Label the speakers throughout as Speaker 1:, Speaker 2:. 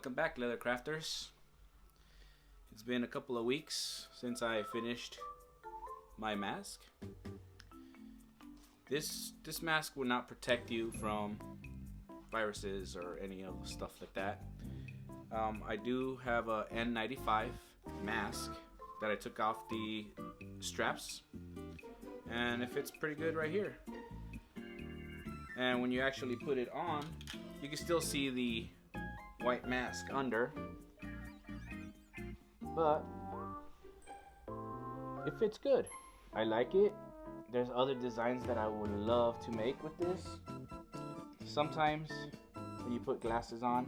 Speaker 1: Welcome back, leather crafters. It's been a couple of weeks since I finished my mask. This mask will not protect you from viruses or any of the stuff like that. I do have a N95 mask that I took off the straps, and it fits pretty good right here. And when you actually put it on, you can still see the white mask under, but it fits good. I like it. There's other designs that I would love to make with this. Sometimes when you put glasses on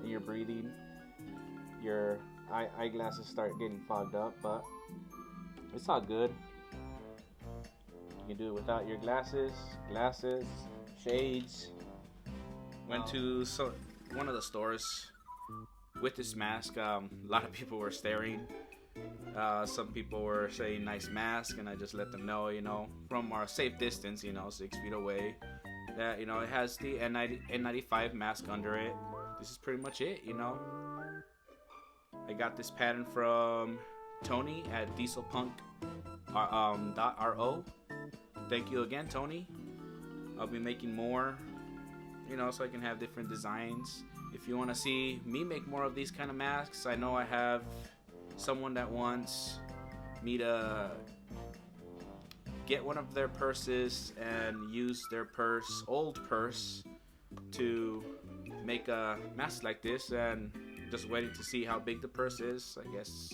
Speaker 1: and you're breathing, your eyeglasses start getting fogged up, but it's all good. You can do it without your glasses, shades. Went to one of the stores with this mask. A lot of people were staring. Some people were saying nice mask, and I just let them know, from our safe distance, 6 feet away, that it has the N95 mask under it. This is pretty much it. I got this pattern from Tony at punk.ro. Thank you again, Tony. I'll be making more, so I can have different designs. If you want to see me make more of these kind of masks, I know I have someone that wants me to get one of their purses and use their old purse, to make a mask like this, and just waiting to see how big the purse is. I guess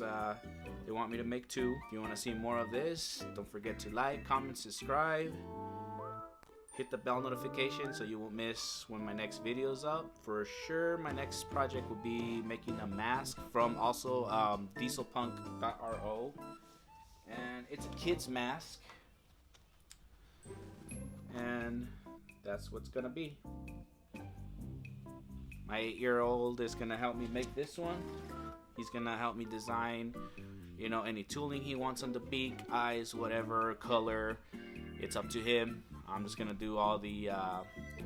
Speaker 1: they want me to make two. If you want to see more of this, don't forget to like, comment, subscribe. Hit the bell notification so you won't miss when my next video is up. For sure, my next project will be making a mask from also dieselpunk.ro, and it's a kid's mask, and that's what's gonna be. My 8-year-old is gonna help me make this one. He's gonna help me design, any tooling he wants on the beak, eyes, whatever color. It's up to him. I'm just gonna do all the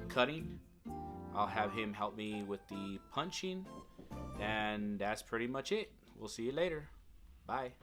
Speaker 1: cutting. I'll have him help me with the punching, and that's pretty much it. We'll see you later. Bye.